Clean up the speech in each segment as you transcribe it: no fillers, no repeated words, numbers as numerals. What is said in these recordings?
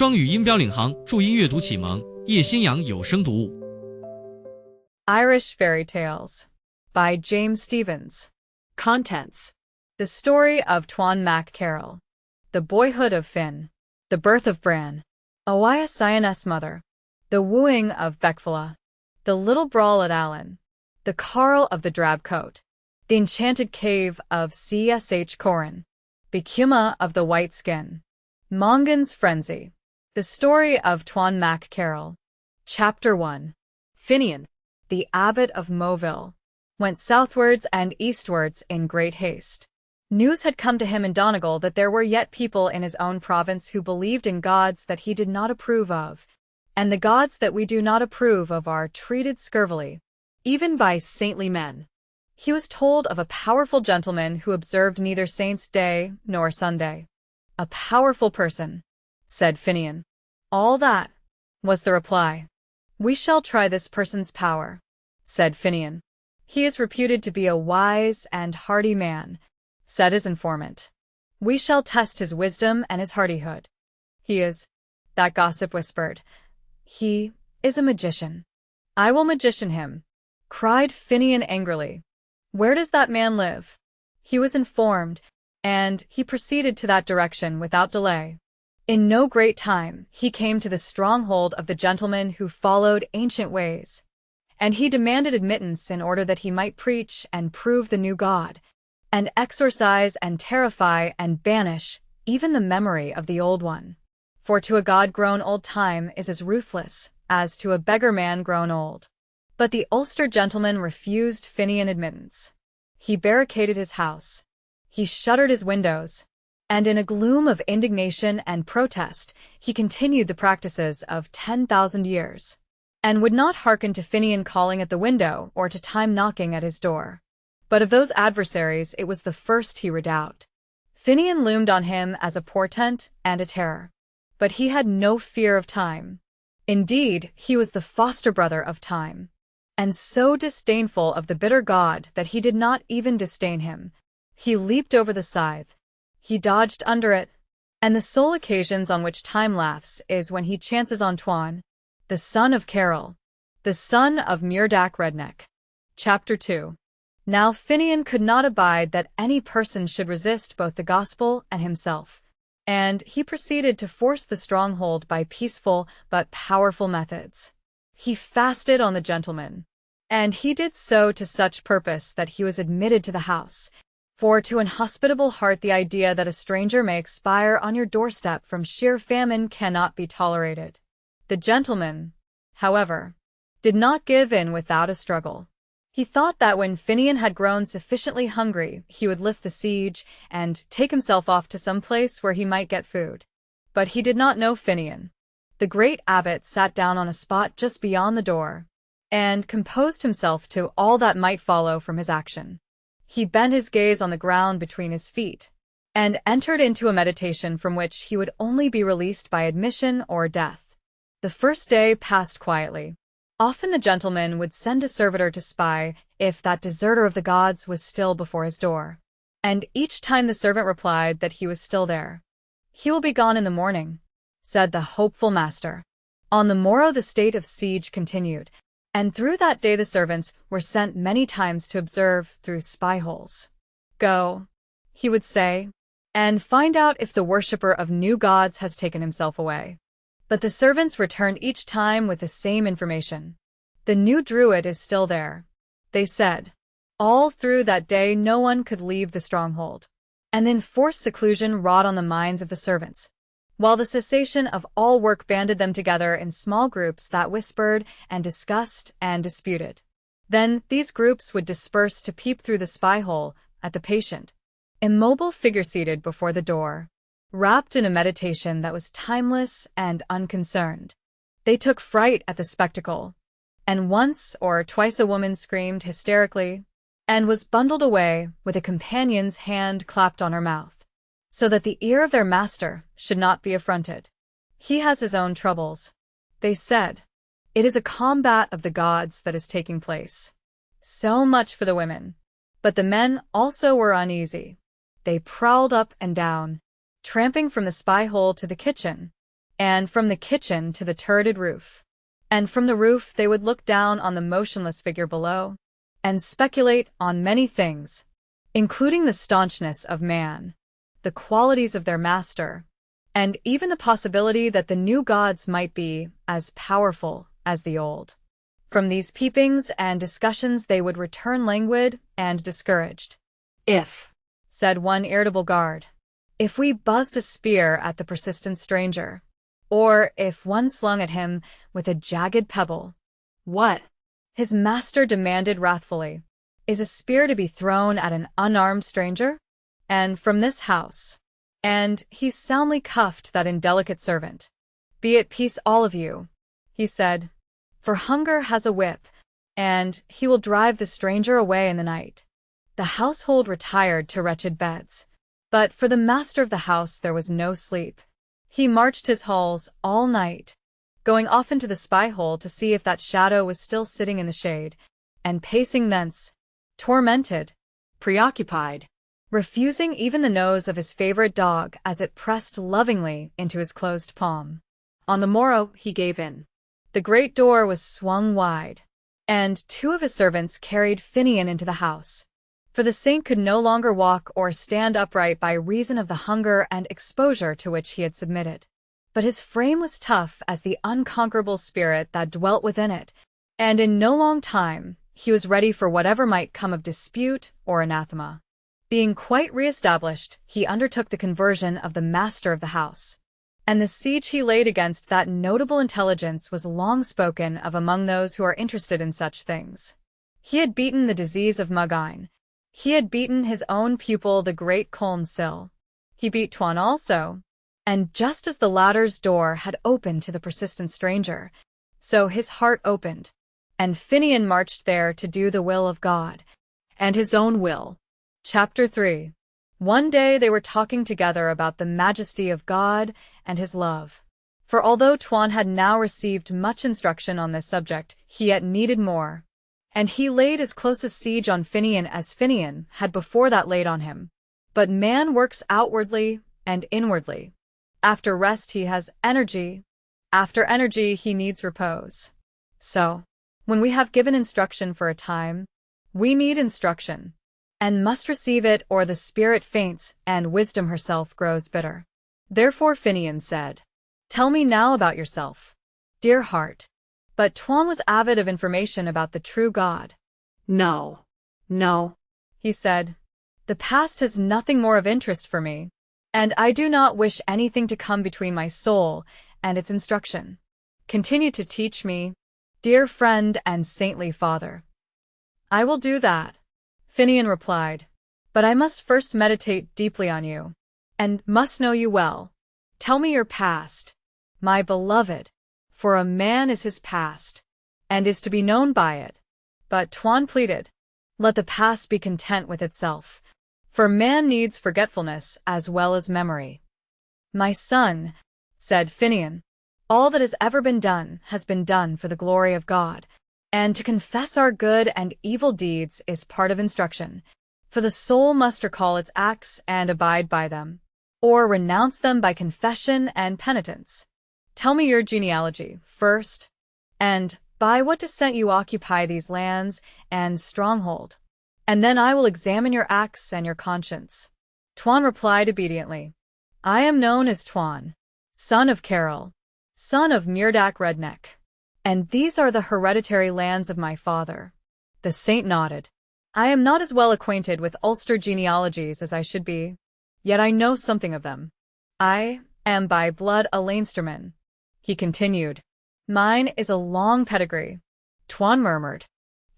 双语音标领航，注音阅读启蒙，叶兴阳有声读物。Irish Fairy Tales by James Stephens. Contents: The story of Tuan Mac Carroll, the boyhood of Finn, the birth of Bran, Oia Sion's mother, the wooing of Beckfala, the little brawl at Allen, the Carl of the drab coat, the enchanted cave of Csh Corin, Bikuma of the white skin, Mongan's frenzy, the story of Tuan Mac Carroll. Chapter 1. Finian, The abbot of Moville, went southwards and eastwards in great haste. News had come to him in Donegal that there were yet people in his own province who believed in gods that he did not approve of, and the gods that we do not approve of are treated scurvily, even by saintly men. He was told of a powerful gentleman who observed neither Saint's Day nor Sunday. A powerful person, said Finian. All that, was the reply. We shall try this person's power, said Finian. He is reputed to be a wise and hardy man, said his informant. We shall test his wisdom and his hardihood. He is, that gossip whispered. He is a magician. I will magician him, cried Finian angrily. Where does that man live? He was informed, and he proceeded to that direction without delay. In no great time he came to the stronghold of the gentleman who followed ancient ways, and he demanded admittance in order that he might preach and prove the new God, and exorcise and terrify and banish even the memory of the old one. For to a god grown old time is as ruthless as to a beggar man grown old. But the Ulster gentleman refused Finian admittance. He barricaded his house. He shuttered his windows, and in a gloom of indignation and protest he continued the practices of 10,000 years, and would not hearken to Finian calling at the window or to time knocking at his door. But of those adversaries it was the first he redoubt. Finian loomed on him as a portent and a terror. But he had no fear of time. Indeed, he was the foster brother of time, and so disdainful of the bitter god that he did not even disdain him. He leaped over the scythe. He dodged under it, and the sole occasions on which time laughs is when he chances on Tuan, the son of Carroll, the son of Muirdac Redneck. Chapter 2. Now Finian could not abide that any person should resist both the gospel and himself, and he proceeded to force the stronghold by peaceful but powerful methods. He fasted on the gentleman, and he did so to such purpose that he was admitted to the house, for to an hospitable heart the idea that a stranger may expire on your doorstep from sheer famine cannot be tolerated. The gentleman, however, did not give in without a struggle. He thought that when Finian had grown sufficiently hungry, he would lift the siege and take himself off to some place where he might get food. But he did not know Finian. The great abbot sat down on a spot just beyond the door, and composed himself to all that might follow from his action. He bent his gaze on the ground between his feet, and entered into a meditation from which he would only be released by admission or death. The first day passed quietly. Often the gentleman would send a servitor to spy if that deserter of the gods was still before his door, and each time the servant replied that he was still there. He will be gone in the morning, said the hopeful master. On the morrow the state of siege continued, and through that day the servants were sent many times to observe through spy-holes. Go, he would say, and find out if the worshipper of new gods has taken himself away. But the servants returned each time with the same information. The new druid is still there, they said. All through that day no one could leave the stronghold, and then enforced seclusion wrought on the minds of the servants, while the cessation of all work banded them together in small groups that whispered and discussed and disputed. Then these groups would disperse to peep through the spy-hole at the patient, immobile figure seated before the door, wrapped in a meditation that was timeless and unconcerned. They took fright at the spectacle, and once or twice a woman screamed hysterically, and was bundled away with a companion's hand clapped on her mouth, so that the ear of their master should not be affronted. He has his own troubles, they said. It is a combat of the gods that is taking place. So much for the women. But the men also were uneasy. They prowled up and down, tramping from the spy-hole to the kitchen, and from the kitchen to the turreted roof. And from the roof they would look down on the motionless figure below, and speculate on many things, including the staunchness of man, the qualities of their master, and even the possibility that the new gods might be as powerful as the old. From these peepings and discussions they would return languid and discouraged. If, said one irritable guard, if we buzzed a spear at the persistent stranger, or if one slung at him with a jagged pebble. What? His master demanded wrathfully. Is a spear to be thrown at an unarmed stranger? And from this house. And he soundly cuffed that indelicate servant. Be at peace all of you, he said, for hunger has a whip, and he will drive the stranger away in the night. The household retired to wretched beds. But for the master of the house there was no sleep. He marched his halls all night, going often to the spy-hole to see if that shadow was still sitting in the shade, and pacing thence, tormented, preoccupied, refusing even the nose of his favorite dog as it pressed lovingly into his closed palm. On the morrow he gave in. The great door was swung wide, and 2 of his servants carried Finian into the house. For the saint could no longer walk or stand upright by reason of the hunger and exposure to which he had submitted. But his frame was tough as the unconquerable spirit that dwelt within it, and in no long time he was ready for whatever might come of dispute or anathema. Being quite re-established, he undertook the conversion of the master of the house. And the siege he laid against that notable intelligence was long spoken of among those who are interested in such things. He had beaten the disease of Mugine. He had beaten his own pupil, the great Colmcille. He beat Tuan also. And just as the latter's door had opened to the persistent stranger, so his heart opened, and Finian marched there to do the will of God, and his own will. Chapter 3. One day they were talking together about the majesty of God and his love. For although Tuan had now received much instruction on this subject, he yet needed more. And he laid as close a siege on Finian as Finian had before that laid on him. But man works outwardly and inwardly. After rest he has energy. After energy he needs repose. So, when we have given instruction for a time, we need instruction, and must receive it or the spirit faints and wisdom herself grows bitter. Therefore Finian said, Tell me now about yourself, dear heart. But Tuan was avid of information about the true God. No, he said. The past has nothing more of interest for me, and I do not wish anything to come between my soul and its instruction. Continue to teach me, dear friend and saintly father. I will do that, Finian replied, but I must first meditate deeply on you, and must know you well. Tell me your past, my beloved. For a man is his past, and is to be known by it. But Tuan pleaded, Let the past be content with itself, for man needs forgetfulness as well as memory. My son, said Finian, all that has ever been done has been done for the glory of God, and to confess our good and evil deeds is part of instruction, for the soul must recall its acts and abide by them, or renounce them by confession and penitence. Tell me your genealogy, first, and by what descent you occupy these lands and stronghold, and then I will examine your acts and your conscience. Tuan replied obediently, I am known as Tuan, son of Carol, son of Murdak Redneck, and these are the hereditary lands of my father. The saint nodded. I am not as well acquainted with Ulster genealogies as I should be, yet I know something of them. I am by blood a Leinsterman, he continued. Mine is a long pedigree, Tuan murmured.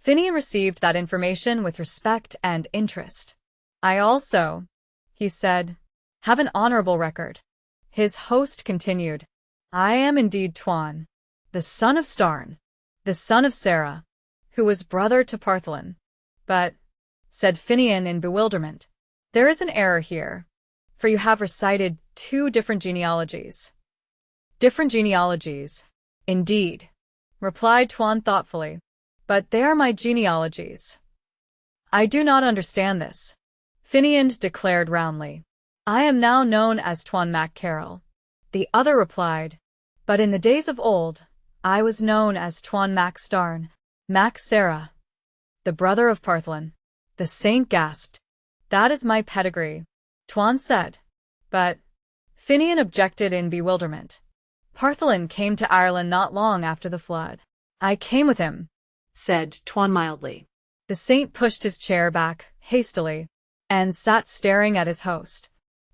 Finian received that information with respect and interest. I also, he said, have an honorable record. His host continued, I am indeed Tuan, the son of Starn, the son of Sarah, who was brother to Partholin. But, said Finian in bewilderment, there is an error here, for you have recited 2 different genealogies. Different genealogies, indeed, replied Tuan thoughtfully, but they are my genealogies. I do not understand this, Finian declared roundly. I am now known as Tuan Mac Carroll. The other replied, But in the days of old, I was known as Tuan Mac Starn, Mac Sarah, the brother of Partholon. The saint gasped. That is my pedigree, Tuan said. But Finian objected in bewilderment. Partholon came to Ireland not long after the flood. I came with him, said Tuan mildly. The saint pushed his chair back hastily and sat staring at his host.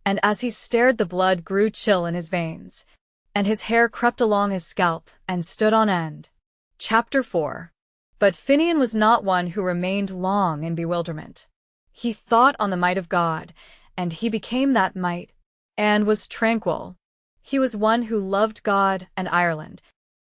And as he stared, the blood grew chill in his veins, and his hair crept along his scalp and stood on end. Chapter 4. But Finian was not one who remained long in bewilderment. He thought on the might of God, and he became that might, and was tranquil. He was one who loved God and Ireland,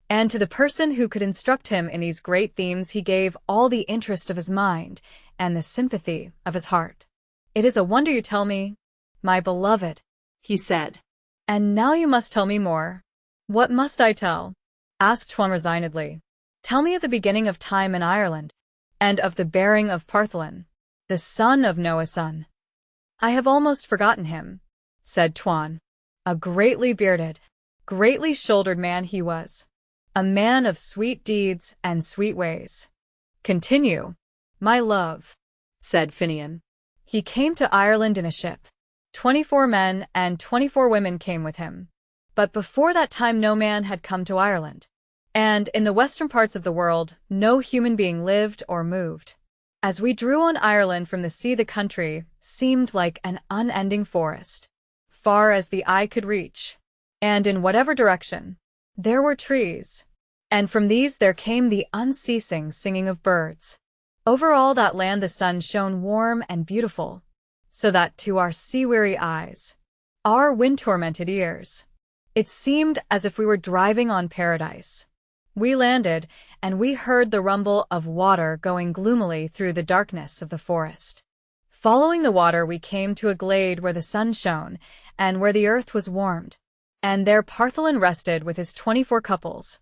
and to the person who could instruct him in these great themes he gave all the interest of his mind and the sympathy of his heart. It is a wonder you tell me, my beloved, he said. And now you must tell me more. What must I tell? Asked Tuan resignedly. Tell me of the beginning of time in Ireland, and of the bearing of Partholon, the son of Noah's son. I have almost forgotten him, said Tuan. A greatly bearded, greatly shouldered man he was. A man of sweet deeds and sweet ways. Continue, my love, said Finian. He came to Ireland in a ship. 24 men and 24 women came with him. But before that time no man had come to Ireland. And in the western parts of the world, no human being lived or moved. As we drew on Ireland from the sea, the country seemed like an unending forest, far as the eye could reach. And in whatever direction, there were trees. And from these there came the unceasing singing of birds. Over all that land the sun shone warm and beautiful, so that to our sea-weary eyes, our wind-tormented ears, it seemed as if we were driving on paradise. We landed, and we heard the rumble of water going gloomily through the darkness of the forest. Following the water we came to a glade where the sun shone, and where the earth was warmed. And there Partholon rested with his 24 couples,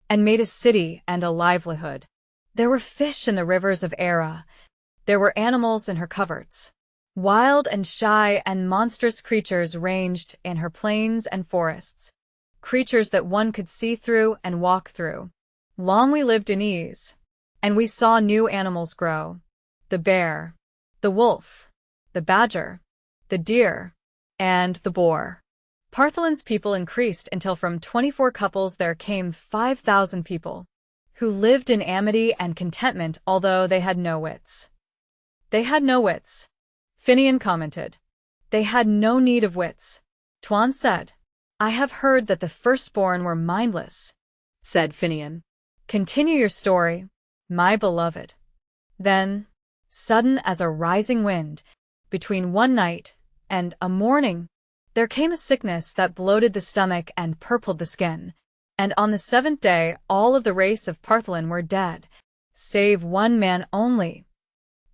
and made a city and a livelihood. There were fish in the rivers of Era. There were animals in her coverts. Wild and shy and monstrous creatures ranged in her plains and forests. Creatures that one could see through and walk through. Long we lived in ease, and we saw new animals grow. The bear, the wolf, the badger, the deer, and the boar. Partholon's people increased until from 24 couples there came 5,000 people, who lived in amity and contentment although they had no wits. They had no wits, Finian commented. They had no need of wits, Tuan said. I have heard that the firstborn were mindless, said Finian. Continue your story, my beloved. Then, sudden as a rising wind, between one night and a morning, there came a sickness that bloated the stomach and purpled the skin, and on the 7th day all of the race of Partholon were dead, save one man only.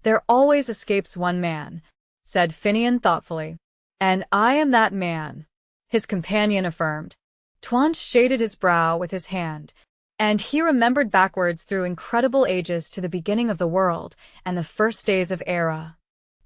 There always escapes one man, said Finian thoughtfully. And I am that man, his companion affirmed. Tuan shaded his brow with his hand, and he remembered backwards through incredible ages to the beginning of the world and the first days of Era.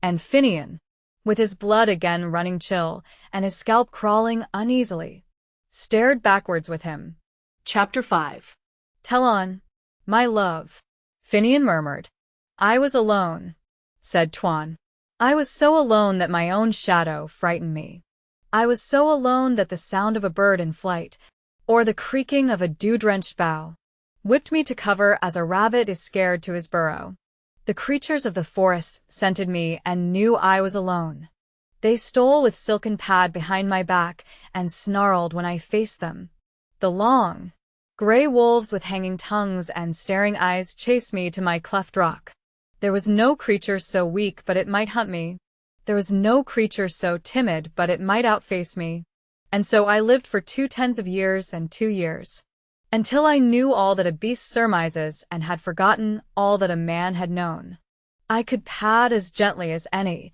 And Finian, with his blood again running chill and his scalp crawling uneasily, stared backwards with him. Chapter 5. Tell on, my love, Finian murmured. I was alone, said Tuan. I was so alone that my own shadow frightened me. I was so alone that the sound of a bird in flight, or the creaking of a dew-drenched bough, whipped me to cover as a rabbit is scared to his burrow. The creatures of the forest scented me and knew I was alone. They stole with silken pad behind my back and snarled when I faced them. The long, gray wolves with hanging tongues and staring eyes chased me to my cleft rock. There was no creature so weak but it might hunt me. There was no creature so timid but it might outface me. And so I lived for 2 years and 2 years, until I knew all that a beast surmises and had forgotten all that a man had known. I could pad as gently as any.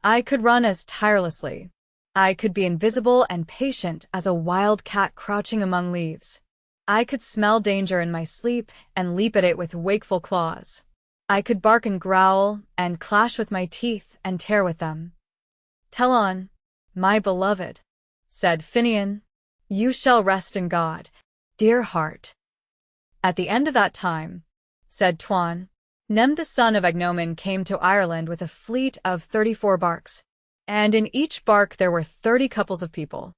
I could run as tirelessly. I could be invisible and patient as a wild cat crouching among leaves. I could smell danger in my sleep and leap at it with wakeful claws. I could bark and growl and clash with my teeth and tear with them. Tell on, my beloved, said Finian. You shall rest in God, Dear heart. At the end of that time, said Tuan, Nem the son of Agnomen came to Ireland with a fleet of 34 barks, and in each bark there were 30 couples of people.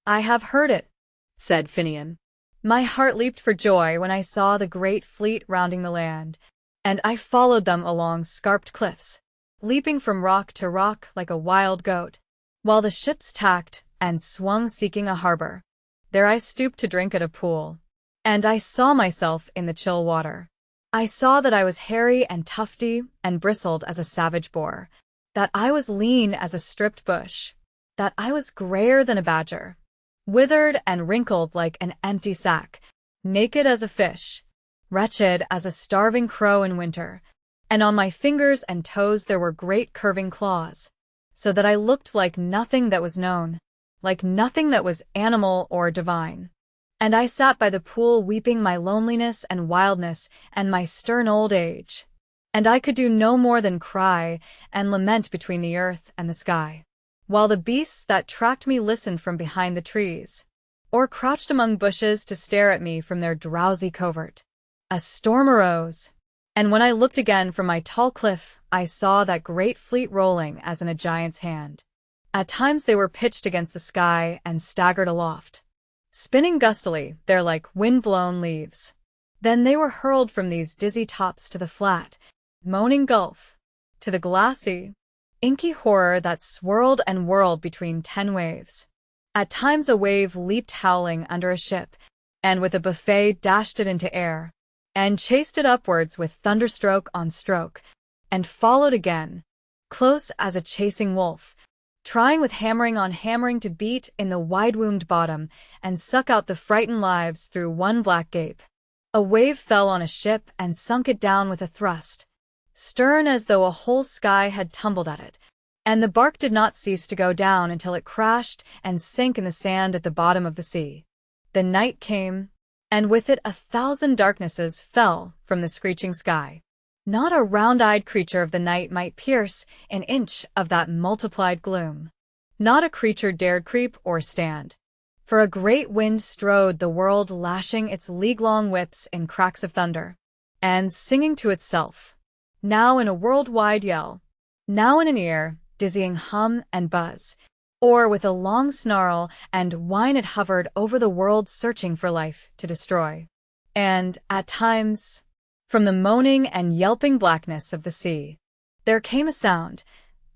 I have heard it, said Finian. My heart leaped for joy when I saw the great fleet rounding the land, and I followed them along scarped cliffs, leaping from rock to rock like a wild goat, while the ships tacked and swung seeking a harbor. There I stooped to drink at a pool, and I saw myself in the chill water. I saw that I was hairy and tufty and bristled as a savage boar, that I was lean as a stripped bush, that I was grayer than a badger, withered and wrinkled like an empty sack, naked as a fish, wretched as a starving crow in winter, and on my fingers and toes there were great curving claws, so that I looked like nothing that was known, like nothing that was animal or divine. And I sat by the pool weeping my loneliness and wildness and my stern old age, and I could do no more than cry and lament between the earth and the sky, while the beasts that tracked me listened from behind the trees, or crouched among bushes to stare at me from their drowsy covert. A storm arose, and when I looked again from my tall cliff, I saw that great fleet rolling as in a giant's hand. At times they were pitched against the sky and staggered aloft, spinning gustily, they're like wind-blown leaves. Then they were hurled from these dizzy tops to the flat, moaning gulf, to the glassy, inky horror that swirled and whirled between 10 waves. At times a wave leaped howling under a ship, and with a buffet dashed it into air, and chased it upwards with thunderstroke on stroke, and followed again, close as a chasing wolf, trying with hammering on hammering to beat in the wide-wombed bottom and suck out the frightened lives through one black gape. A wave fell on a ship and sunk it down with a thrust, stern as though a whole sky had tumbled at it, and the bark did not cease to go down until it crashed and sank in the sand at the bottom of the sea. The night came, and with it 1,000 darknesses fell from the screeching sky. Not a round-eyed creature of the night might pierce an inch of that multiplied gloom. Not a creature dared creep or stand, for a great wind strode the world, lashing its league-long whips in cracks of thunder, and singing to itself, now in a world-wide yell, now in an ear, dizzying hum and buzz, or with a long snarl and whine it hovered over the world searching for life to destroy. And, at times, from the moaning and yelping blackness of the sea, there came a sound,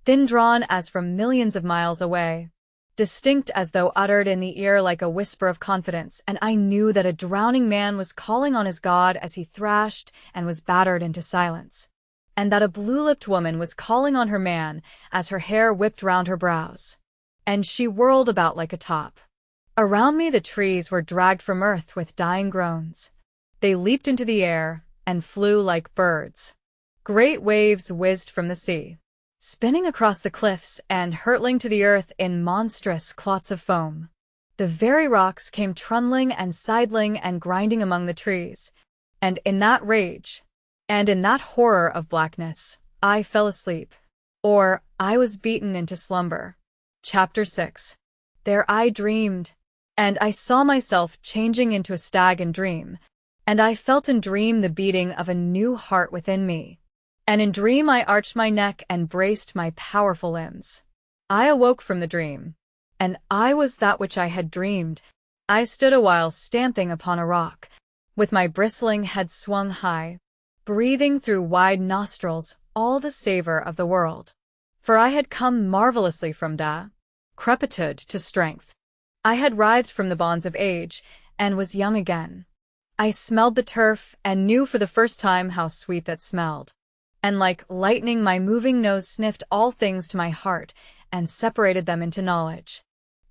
thin-drawn as from millions of miles away, distinct as though uttered in the ear like a whisper of confidence, and I knew that a drowning man was calling on his God as he thrashed and was battered into silence, and that a blue-lipped woman was calling on her man as her hair whipped round her brows, and she whirled about like a top. Around me the trees were dragged from earth with dying groans. They leaped into the air and flew like birds. Great waves whizzed from the sea, spinning across the cliffs and hurtling to the earth in monstrous clots of foam. The very rocks came trundling and sidling and grinding among the trees, and in that rage, and in that horror of blackness, I fell asleep, or I was beaten into slumber. Chapter 6. There I dreamed, and I saw myself changing into a stag in dream, and I felt in dream the beating of a new heart within me. And in dream I arched my neck and braced my powerful limbs. I awoke from the dream, and I was that which I had dreamed. I stood a while stamping upon a rock, with my bristling head swung high, breathing through wide nostrils all the savor of the world. For I had come marvelously from decrepitude to strength. I had writhed from the bonds of age, and was young again. I smelled the turf, and knew for the first time how sweet that smelled. And like lightning my moving nose sniffed all things to my heart, and separated them into knowledge.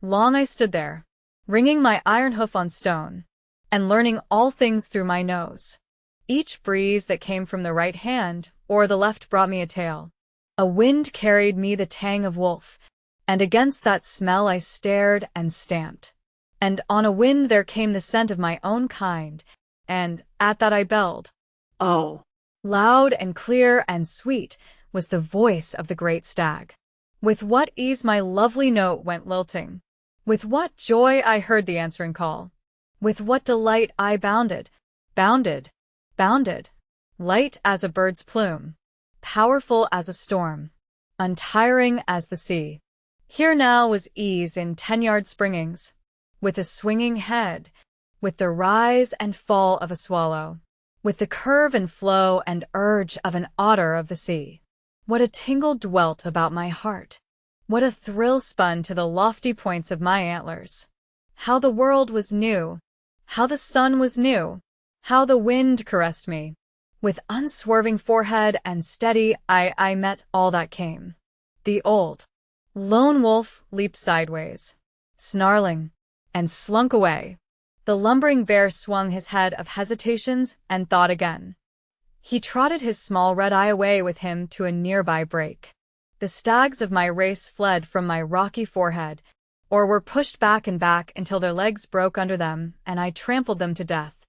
Long I stood there, ringing my iron hoof on stone, and learning all things through my nose. Each breeze that came from the right hand or the left brought me a tale. A wind carried me the tang of wolf, and against that smell I stared and stamped. And on a wind there came the scent of my own kind, and at that I belled. Oh! Loud and clear and sweet was the voice of the great stag. With what ease my lovely note went lilting. With what joy I heard the answering call. With what delight I bounded, bounded, bounded, light as a bird's plume, powerful as a storm, untiring as the sea. Here now was ease in 10-yard springings, with a swinging head, with the rise and fall of a swallow, with the curve and flow and urge of an otter of the sea. What a tingle dwelt about my heart! What a thrill spun to the lofty points of my antlers! How the world was new! How the sun was new! How the wind caressed me! With unswerving forehead and steady eye I met all that came. The old lone wolf leaped sideways, snarling, and slunk away. The lumbering bear swung his head of hesitations and thought again. He trotted his small red eye away with him to a nearby brake. The stags of my race fled from my rocky forehead, or were pushed back and back until their legs broke under them and I trampled them to death.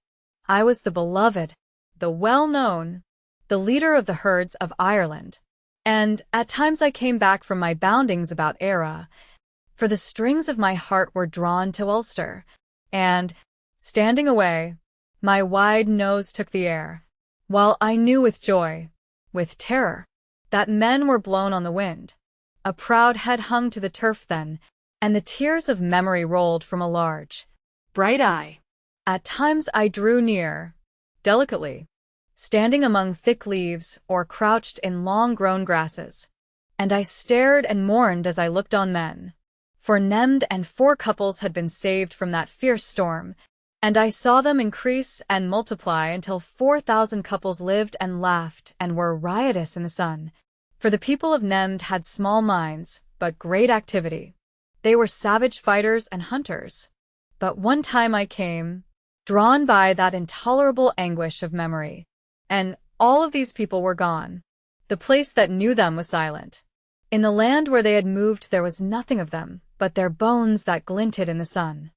I was the beloved, the well-known, the leader of the herds of Ireland. And at times I came back from my boundings about Era, for the strings of my heart were drawn to Ulster, and, standing away, my wide nose took the air, while I knew with joy, with terror, that men were blown on the wind. A proud head hung to the turf then, and the tears of memory rolled from a large, bright eye. At times I drew near, delicately, standing among thick leaves or crouched in long-grown grasses, and I stared and mourned as I looked on men. For Nemd and 4 couples had been saved from that fierce storm, and I saw them increase and multiply until 4,000 couples lived and laughed and were riotous in the sun. For the people of Nemd had small minds, but great activity. They were savage fighters and hunters. But one time I came, drawn by that intolerable anguish of memory, and all of these people were gone. The place that knew them was silent. In the land where they had moved there was nothing of them, but their bones that glinted in the sun.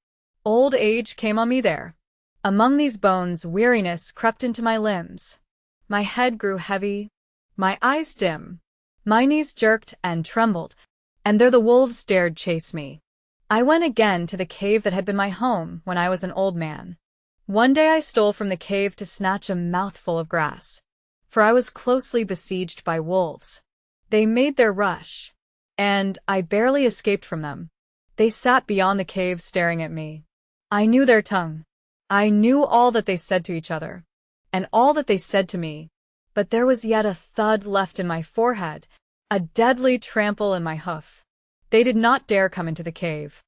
Old age came on me there. Among these bones weariness crept into my limbs. My head grew heavy, my eyes dim, my knees jerked and trembled, and there the wolves dared chase me. I went again to the cave that had been my home when I was an old man. One day I stole from the cave to snatch a mouthful of grass, for I was closely besieged by wolves. They made their rush, and I barely escaped from them. They sat beyond the cave staring at me. I knew their tongue. I knew all that they said to each other, and all that they said to me, but there was yet a thud left in my forehead, a deadly trample in my hoof. They did not dare come into the cave.